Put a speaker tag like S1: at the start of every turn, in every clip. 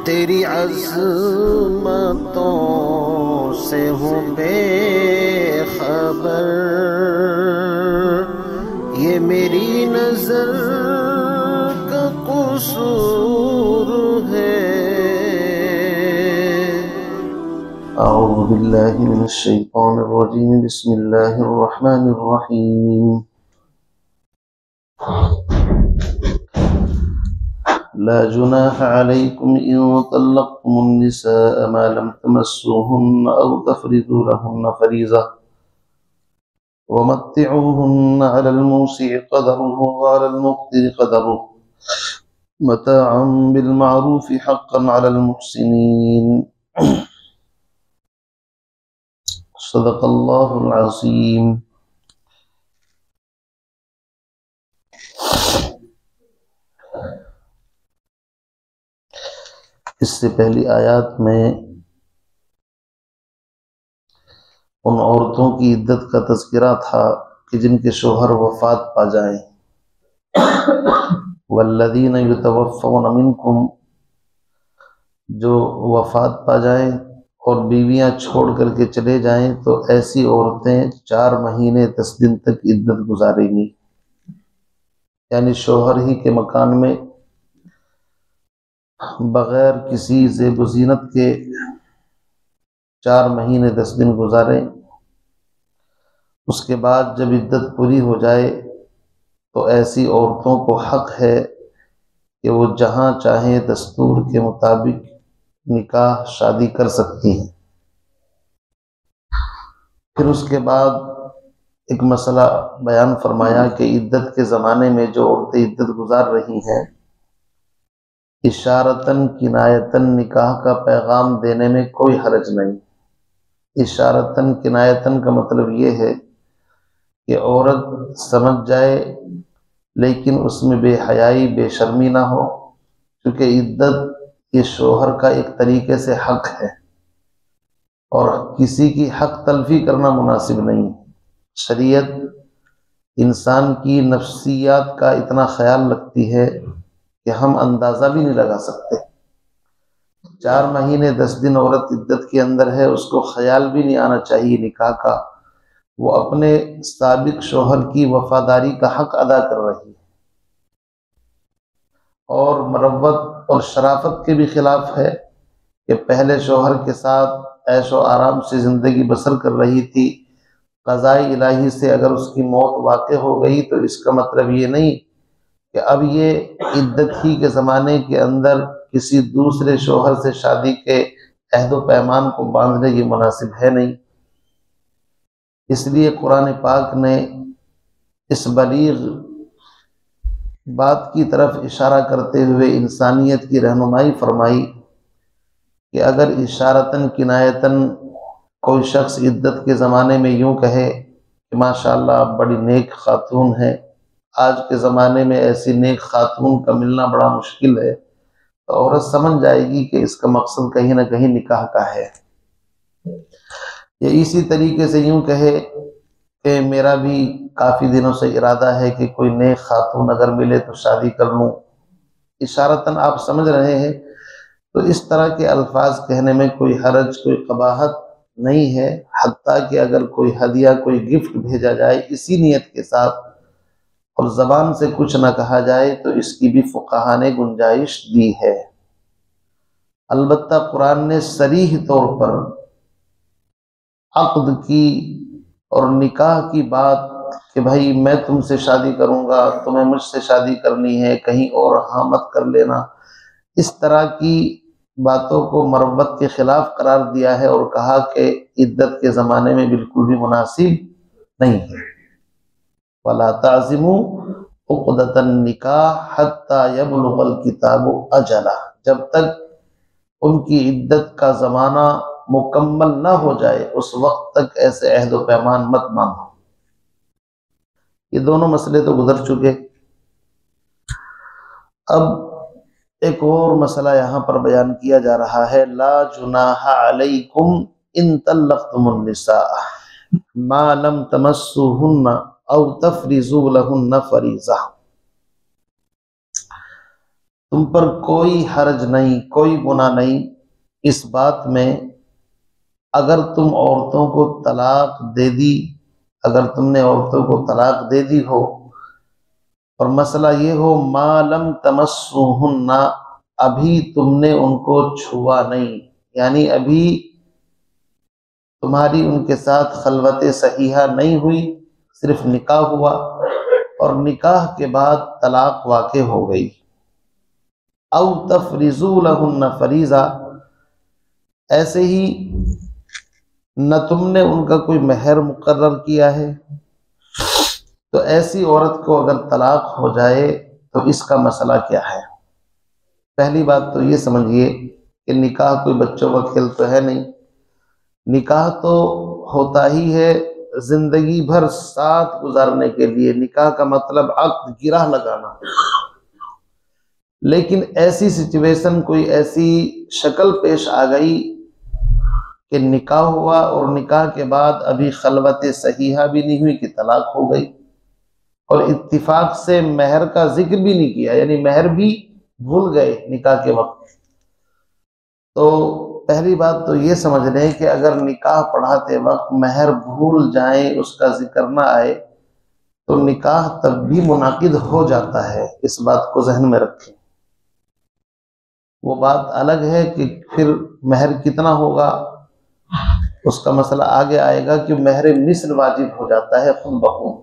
S1: तेरी अज़मतों से हूँ बेखबर, ये मेरी नजर का कसूर है। अऊज़ु बिल्लाहि मिनश शैतानिर रजीम, बिस्मिल्लाहिर रहमानिर रहीम। ला जुनाहा अलैकुम इन तल्लक़्तुमुन निsaa मा लम तमस्सूहुन्ना औ तफ़रिज़ू लहुन्ना फ़रीज़ा वमत्तिऊहुन्ना अलल मूसि'i क़दरुहु व अलल मुक़्तिरि क़दरुहु मताअन बिल मअरूफ़ि हक़्क़न अलल मुहसिनीन। सदक़ल्लाहुल अज़ीम। इससे पहली आयत में उन औरतों की इद्दत का तज़किरा था कि जिनके शोहर वफ़ात पा जाएं। वल्लज़ीना युतवफ़्फ़ौना मिनकुम, जो वफ़ात पा जाएं और बीवियां छोड़ करके चले जाएं तो ऐसी औरतें 4 महीने 10 दिन तक इद्दत गुजारेंगी। यानी शोहर ही के मकान में बगैर किसी ज़ेब ज़ीनत के 4 महीने 10 दिन गुजारें। उसके बाद जब इद्दत पूरी हो जाए तो ऐसी औरतों को हक है कि वो जहाँ चाहें दस्तूर के मुताबिक निकाह शादी कर सकती हैं। फिर उसके बाद एक मसला बयान फरमाया कि इद्दत के ज़माने में जो औरतें इद्दत गुजार रही हैं, इशारतन किनायतन निकाह का पैगाम देने में कोई हरज नहीं। इशारतन किनायतन का मतलब ये है कि औरत समझ जाए लेकिन उसमें बेहयाई बेशर्मी ना हो, क्योंकि इद्दत ये शोहर का एक तरीके से हक है और किसी की हक तलफी करना मुनासिब नहीं। शरीयत इंसान की नफ्सियात का इतना ख्याल रखती है कि हम अंदाज़ा भी नहीं लगा सकते। 4 महीने 10 दिन औरत इद्दत के अंदर है, उसको ख्याल भी नहीं आना चाहिए निकाह का। वो अपने साबिक शोहर की वफादारी का हक अदा कर रही है और मरव्वत और शराफत के भी खिलाफ है कि पहले शोहर के साथ ऐशो आराम से ज़िंदगी बसर कर रही थी। क़ज़ाए इलाही से अगर उसकी मौत वाक़ई हो गई तो इसका मतलब ये नहीं कि अब ये इद्दत ही के ज़माने के अंदर किसी दूसरे शोहर से शादी के अहद व पैमान को बांधने ये मुनासिब है नहीं। इसलिए कुरान पाक ने इस बलीग बात की तरफ इशारा करते हुए इंसानियत की रहनुमाई फरमाई कि अगर इशारतन किनायतन कोई शख्स इद्दत के ज़माने में यूँ कहे कि माशाअल्लाह आप बड़ी नेक खातून है, आज के ज़माने में ऐसी नेक खातून का मिलना बड़ा मुश्किल है, तो औरत समझ जाएगी कि इसका मकसद कहीं ना कहीं निकाह का है। ये इसी तरीके से यूँ कहे कि मेरा भी काफ़ी दिनों से इरादा है कि कोई नेक खातून अगर मिले तो शादी कर लूँ, इशारतन आप समझ रहे हैं। तो इस तरह के अल्फाज कहने में कोई हरज कोई कबाहत नहीं है। हत्ता कि अगर कोई हदिया कोई गिफ्ट भेजा जाए इसी नियत के साथ और ज़बान से कुछ न कहा जाए तो इसकी भी फुक़हा ने गुंजाइश दी है। अलबत्ता कुरान ने सरीह तौर पर अक़्द की और निकाह की बात कि भाई मैं तुमसे शादी करूँगा, तुम्हें मुझसे शादी करनी है, कहीं और हाँ मत कर लेना, इस तरह की बातों को मरव्वत के खिलाफ करार दिया है और कहा कि इद्दत के ज़माने में बिल्कुल भी मुनासिब नहीं है। वला ताज़िमू उक़दतन निकाह हत्ता यबलुगल किताबु अजला, जब तक उनकी इद्दत का ज़माना मुकम्मल ना हो जाए उस वक्त तक ऐसे अहद व पैमान मत मानो। ये दोनों मसले तो गुजर चुके। अब एक और मसला यहाँ पर बयान किया जा रहा है। ला जुनाहा अलैकुम इन तल्लक़्तुमुन निsaa मा लम तमस्सूहुन्ना औ तफ़रिज़ू लहुन्ना फ़रीज़ा। तुम पर कोई हर्ज नहीं, कोई गुनाह नहीं इस बात में अगर तुम औरतों को तलाक दे दी, अगर तुमने औरतों को तलाक दे दी हो और मसला ये हो मालम तमस्सुहुन्ना, अभी तुमने उनको छुआ नहीं, यानी अभी तुम्हारी उनके साथ खलवत सहीहा नहीं हुई, सिर्फ निकाह हुआ और निकाह के बाद तलाक वाक़े हो गई। औ तफरिजू लहुन्ना फरीजा, ऐसे ही न तुमने उनका कोई महर मुकर्रर किया है, तो ऐसी औरत को अगर तलाक हो जाए तो इसका मसला क्या है। पहली बात तो ये समझिए कि निकाह कोई बच्चों का खेल तो है नहीं, निकाह तो होता ही है जिंदगी भर साथ गुजारने के लिए। निकाह का मतलब अक्द गिरह लगाना। लेकिन ऐसी सिचुएशन, कोई ऐसी शक्ल पेश आ गई कि निकाह हुआ और निकाह के बाद अभी खलवत सहीहा भी नहीं हुई कि तलाक हो गई, और इत्तिफाक से महर का जिक्र भी नहीं किया, यानी महर भी भूल गए निकाह के वक्त। तो पहली बात तो ये समझ लें कि अगर निकाह पढ़ाते वक्त महर भूल जाए, उसका जिक्र ना आए, तो निकाह तब भी मुनाकिद हो जाता है। इस बात को जहन में रखें। वो बात अलग है कि फिर महर कितना होगा, उसका मसला आगे आएगा कि महर मिस्ल वाजिब हो जाता है खुद ब खुद।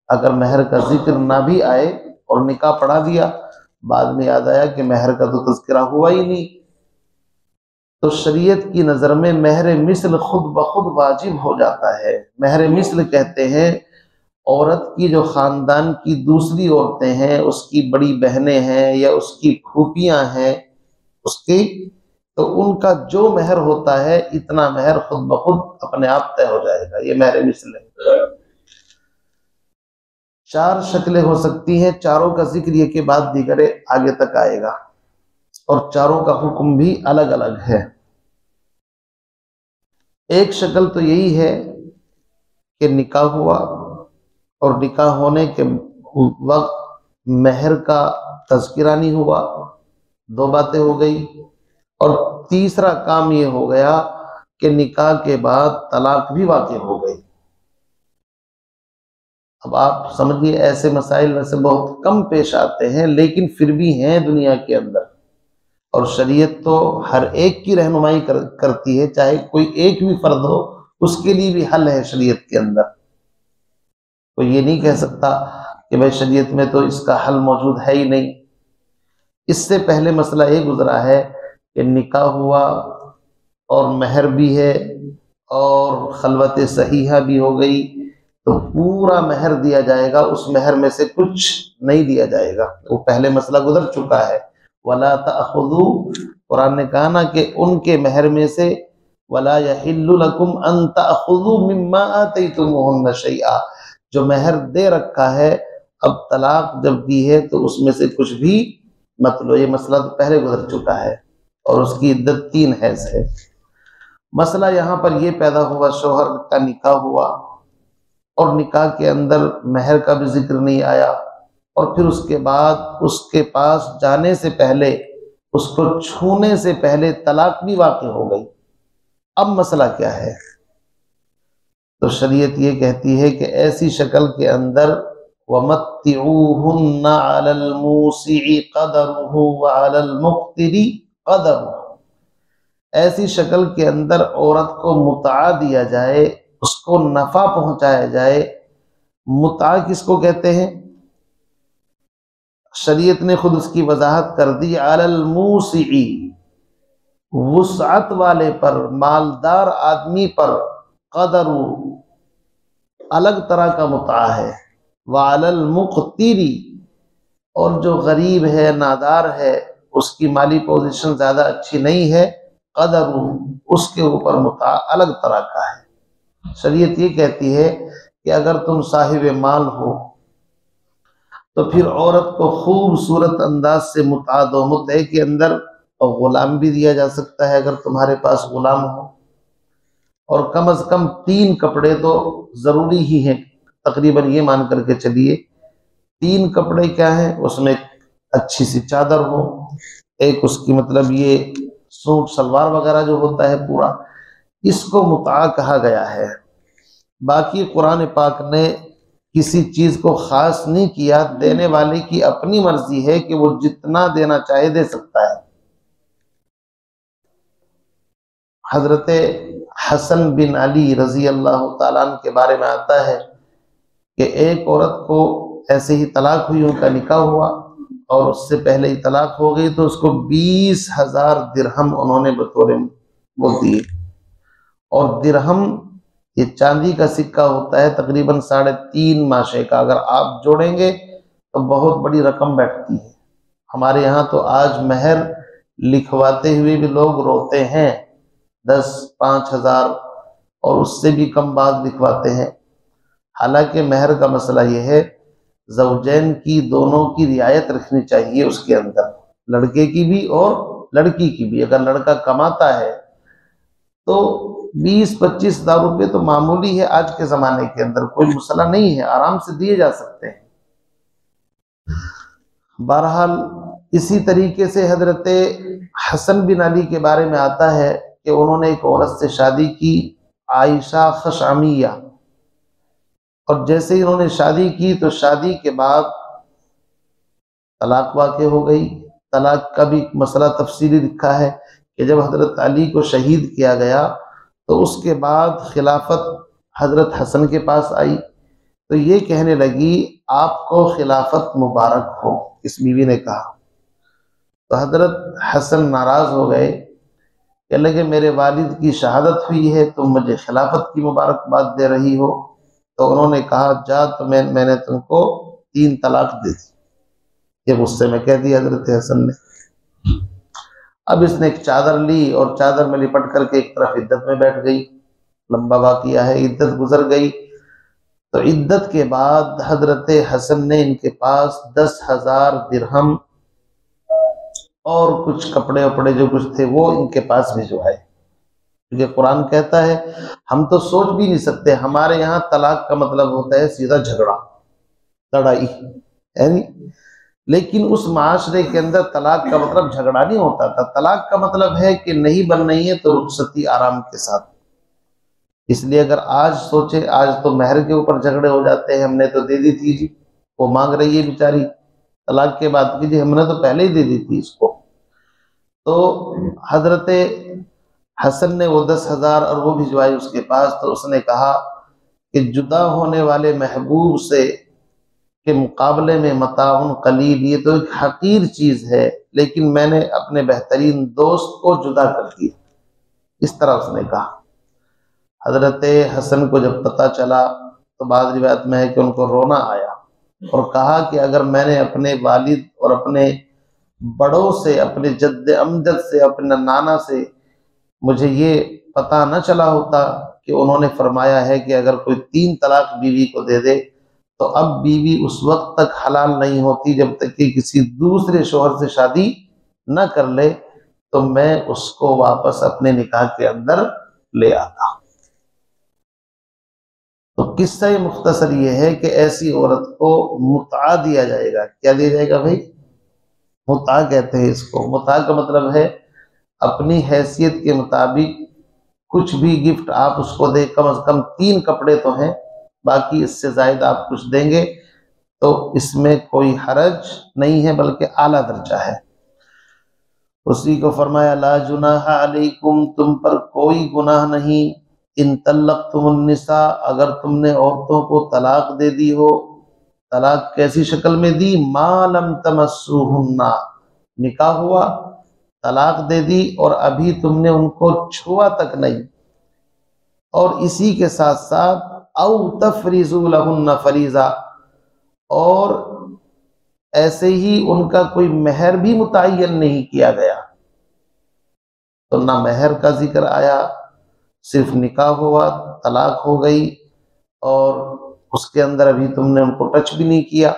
S1: अगर महर का जिक्र ना भी आए और निकाह पढ़ा दिया, बाद में याद आया कि महर का तो तज़किरा हुआ ही नहीं, तो शरीयत की नज़र में महर मिस्ल खुद ब खुद वाजिब हो जाता है। महर मिस्ल कहते हैं औरत की जो ख़ानदान की दूसरी औरतें हैं, उसकी बड़ी बहनें हैं या उसकी फूफियाँ हैं उसकी, तो उनका जो महर होता है इतना महर खुद ब खुद अपने आप तय हो जाएगा। ये महर मिस्ल है। 4 शक्लें हो सकती हैं, चारों का जिक्र ये के बाद दीगरे आगे तक आएगा, और चारों का हुक्म भी अलग अलग है। एक शक्ल तो यही है कि निकाह हुआ और निकाह होने के वक्त महर का तज़किरा नहीं हुआ, 2 बातें हो गई। और तीसरा काम ये हो गया कि निकाह के बाद तलाक भी वाक़ई हो गई। अब आप समझिए, ऐसे मसाइल वैसे बहुत कम पेश आते हैं, लेकिन फिर भी हैं दुनिया के अंदर, और शरीयत तो हर एक की रहनुमाई करती है, चाहे कोई एक भी फर्द हो उसके लिए भी हल है शरीयत के अंदर। कोई ये नहीं कह सकता कि भाई शरीयत में तो इसका हल मौजूद है ही नहीं। इससे पहले मसला ये गुजरा है कि निकाह हुआ और महर भी है और खलवत सहीहा भी हो गई, तो पूरा महर दिया जाएगा, उस महर में से कुछ नहीं दिया जाएगा। वो पहले मसला गुजर चुका है। वला तअखुदू, कुरान ने कहा ना कि उनके महर में से, वला यहिल्लु लकुम अन तअखुदू मिम्मा आतैतुमुहुन्ना शैआ, जो महर दे रखा है, अब तलाक जब दी है तो उसमें से कुछ भी मत लो। ये मसला तो पहले गुजर चुका है और उसकी इद्दत 3 हैज़ है। मसला यहाँ पर यह पैदा हुआ, शोहर का निकाह हुआ और निकाह के अंदर महर का भी जिक्र नहीं आया, और फिर उसके बाद उसके पास जाने से पहले, उसको छूने से पहले तलाक भी वाक़ई हो गई। अब मसला क्या है? तो शरीयत ये कहती है कि ऐसी शक्ल के अंदर वमत्तिऊहुन्ना अलल मूसिई क़दरुहु व अलल मुक़्तिरी क़दरुहु, ऐसी शक्ल के अंदर औरत को मुता दिया जाए, उसको नफा पहुंचाया जाए। मुता किसको कहते हैं? शरीयत ने खुद उसकी वजाहत कर दी, अलल मूसिई, वुसअत वाले पर, मालदार आदमी पर, क़दरु, अलग तरह का मुता है, वालल मुक़तिरी, और जो गरीब है, नादार है, उसकी माली पोजीशन ज्यादा अच्छी नहीं है, क़दरु, उसके ऊपर मुता अलग तरह का है। शरीयत ये कहती है कि अगर तुम साहिब माल हो तो फिर औरत को खूबसूरत अंदाज से मुता दो। मुते के अंदर और गुलाम भी दिया जा सकता है अगर तुम्हारे पास गुलाम हो, और कम से कम 3 कपड़े तो जरूरी ही हैं। तकरीबन ये मान करके चलिए 3 कपड़े क्या हैं, उसमें अच्छी सी चादर हो, एक उसकी मतलब ये सूट सलवार वगैरह जो होता है पूरा, इसको मुता कहा गया है। बाकी कुरान पाक ने किसी चीज को खास नहीं किया, देने वाले की अपनी मर्जी है कि वो जितना देना चाहे दे सकता है। हजरत हसन बिन अली रजी अल्लाह ताला अन्हु के बारे में आता है कि एक औरत को ऐसे ही तलाक हुई, उनका निकाह हुआ और उससे पहले ही तलाक हो गई, तो उसको 20,000 दिरहम उन्होंने बतौर वो दिए। और दिरहम ये चांदी का सिक्का होता है, तकरीबन 3.5 माशे का, अगर आप जोड़ेंगे तो बहुत बड़ी रकम बैठती है। हमारे यहाँ तो आज महर लिखवाते हुए भी लोग रोते हैं, 10-5 हज़ार और उससे भी कम बाद लिखवाते हैं। हालांकि महर का मसला यह है, ज़ौजैन की दोनों की रियायत रखनी चाहिए उसके अंदर, लड़के की भी और लड़की की भी। अगर लड़का कमाता है तो 20-25 हज़ार रुपये तो मामूली है, आज के ज़माने के अंदर कोई मसला नहीं है, आराम से दिए जा सकते हैं। बहरहाल इसी तरीके से हजरत हसन बिन अली के बारे में आता है कि उन्होंने एक औरत से शादी की, आयशा खशामिया, और जैसे ही उन्होंने शादी की तो शादी के बाद तलाक वाक़े हो गई। तलाक का भी मसला तफसीली लिखा है कि जब हजरत अली को शहीद किया गया तो उसके बाद खिलाफत हजरत हसन के पास आई, तो ये कहने लगी आपको खिलाफत मुबारक हो, इस बीवी ने कहा। तो हजरत हसन नाराज हो गए, कह लगे मेरे वालिद की शहादत हुई है, तुम मुझे खिलाफत की मुबारकबाद दे रही हो। तो उन्होंने कहा जा, तो मैंने तुमको 3 तलाक दे दी। ये गुस्से में कह दिया हजरत हसन ने। अब इसने एक चादर ली और चादर में लिपट करके एक तरफ इद्दत में बैठ गई। लंबा वाक़िया है, इद्दत गुजर गई। तो इद्दत के बाद हजरत हसन ने इनके पास 10,000 दिरहम और कुछ कपड़े वपड़े जो कुछ थे वो इनके पास भिजवाए। क्योंकि कुरान कहता है, हम तो सोच भी नहीं सकते, हमारे यहाँ तलाक का मतलब होता है सीधा झगड़ा, लड़ाई है नहीं, लेकिन उस माशरे के अंदर तलाक का मतलब झगड़ा नहीं होता था। तलाक का मतलब है कि नहीं बन रही है तो रुखसती आराम के साथ। इसलिए अगर आज सोचे, आज तो महर के ऊपर झगड़े हो जाते हैं, हमने तो दे दी थी जी, वो मांग रही है बेचारी तलाक के बाद की जी, हमने तो पहले ही दे दी थी इसको। तो हजरत हसन ने वो 10,000 और वो भिजवाई उसके पास। तो उसने कहा कि जुदा होने वाले महबूब से के मुकाबले में मताउन कलील, ये तो एक हकीर चीज है, लेकिन मैंने अपने बेहतरीन दोस्त को जुदा कर दिया, इस तरह उसने कहा। हजरत हसन को जब पता चला तो बाद रिवायत में है कि उनको रोना आया और कहा कि अगर मैंने अपने वालिद और अपने बड़ों से, अपने जद्द अमजद से, अपने नाना से मुझे ये पता न चला होता कि उन्होंने फरमाया है कि अगर कोई 3 तलाक बीवी को दे दे तो अब बीवी उस वक्त तक हलाल नहीं होती जब तक कि किसी दूसरे शोहर से शादी न कर ले, तो मैं उसको वापस अपने निकाह के अंदर ले आता। तो किस्सा मुख्तसर ये है कि ऐसी औरत को मुता दिया जाएगा। क्या दिया जाएगा भाई? मुता कहते हैं इसको। मुता का मतलब है अपनी हैसियत के मुताबिक कुछ भी गिफ्ट आप उसको दे, कम से कम 3 कपड़े तो हैं, बाकी इससे जायद आप कुछ देंगे तो इसमें कोई हरज नहीं है, बल्कि आला दर्जा है। उसी को फरमाया ला जुनाहा अलैकुम, तुम पर कोई गुनाह नहीं, इन तल्लक़्तुमुन निसा, अगर तुमने औरतों को तलाक दे दी हो। तलाक कैसी शक्ल में दी? मा लम तमस्सूहुन्ना, निकाह हुआ, तलाक दे दी और अभी तुमने उनको छुआ तक नहीं, और इसी के साथ साथ औ तफरीजू लहुन्ना फरीजा, और ऐसे ही उनका कोई महर भी मुतय्यन नहीं किया गया। तो ना महर का जिक्र आया, सिर्फ निकाह हुआ, तलाक हो गई और उसके अंदर अभी तुमने उनको टच भी नहीं किया।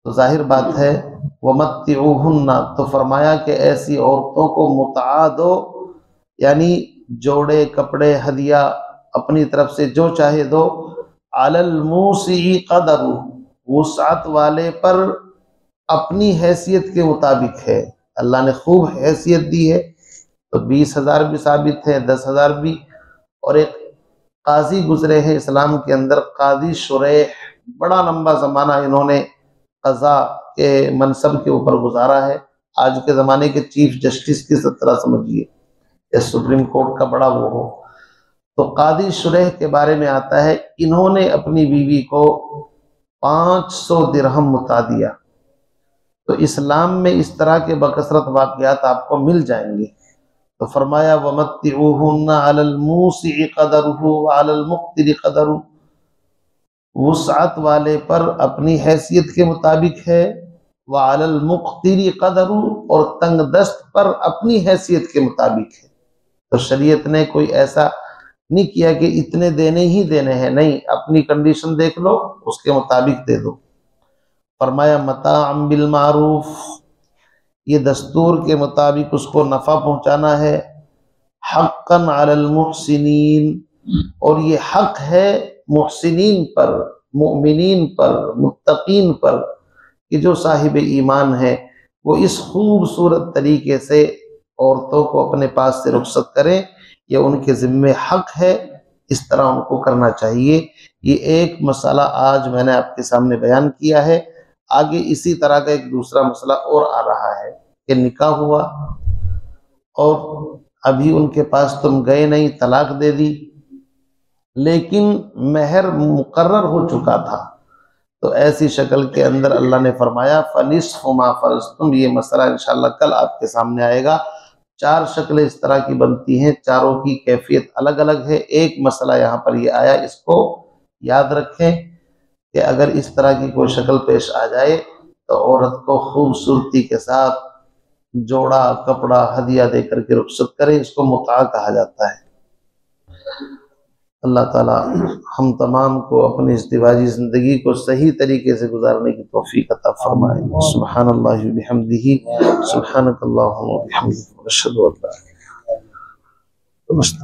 S1: तो जाहिर बात है वमत्तिऊहुन्ना, तो फरमाया कि ऐसी औरतों को मुता दो, यानी जोड़े, कपड़े, हदिया अपनी तरफ से जो चाहे दो। अलल मूसी क़दरु, वुसअत वाले पर अपनी हैसियत के मुताबिक है। अल्लाह ने खूब हैसियत दी है तो 20,000 भी साबित है, 10,000 भी। और एक काजी गुजरे हैं इस्लाम के अंदर, काजी शुरैह, बड़ा लंबा ज़माना इन्होंने कज़ा के मनसब के ऊपर गुजारा है। आज के ज़माने के चीफ जस्टिस की तरह समझिए, या सुप्रीम कोर्ट का बड़ा वो हो। तो कादी शुरैह के बारे में आता है, इन्होंने अपनी बीवी को 500 दिरहम मुता दिया। तो इस्लाम में इस तरह के बकसरत वाक़यात आपको मिल जाएंगे। तो फरमाया वमत्तिऊहुन्ना अलल मूसिइ क़दरुहु व अलल मुक़्तिरि क़दरुहु, वुसअत वाले पर अपनी हैसियत के मुताबिक है, व अलल मुक़्तिरि क़दरुहु, और तंगदस्त पर अपनी हैसियत के मुताबिक है। तो शरीयत ने कोई ऐसा नहीं किया कि इतने देने ही देने हैं, नहीं, अपनी कंडीशन देख लो, उसके मुताबिक दे दो। फरमाया मताअम बिल मारूफ, ये दस्तूर के मुताबिक उसको नफ़ा पहुंचाना है। हक़्क़न अलल मुहसिनीन, और ये हक है मुहसिनीन पर, मुमिनीन पर, मुत्तकीन पर, कि जो साहिब ईमान है वो इस खूबसूरत तरीके से औरतों को अपने पास से रुखसत करें। ये उनके ज़िम्मे हक है, इस तरह उनको करना चाहिए। ये एक मसला आज मैंने आपके सामने बयान किया है। आगे इसी तरह का एक दूसरा मसला और आ रहा है कि निकाह हुआ और अभी उनके पास तुम गए नहीं, तलाक दे दी, लेकिन महर मुकर्रर हो चुका था। तो ऐसी शक्ल के अंदर अल्लाह ने फरमाया फनिस्फ़ु मा फ़रज़्तुम। ये मसला इंशाअल्लाह कल आपके सामने आएगा। 4 शक्लें इस तरह की बनती हैं, चारों की कैफियत अलग अलग है। एक मसला यहाँ पर ये आया, इसको याद रखें कि अगर इस तरह की कोई शक्ल पेश आ जाए तो औरत को खूबसूरती के साथ जोड़ा कपड़ा हदिया देकर के रुखसत करें। इसको मुता कहा जाता है। अल्लाह ताला हम तमाम को अपनी इज़्दिवाजी ज़िंदगी को सही तरीके से गुजारने की तौफीक अता फरमाए। सुब्हानल्लाहि व बिहम्दिही, सुब्हानकल्लाहुम्मा व बिहम्दिक, अशहदु अल्ला इलाहा इल्ला अंत।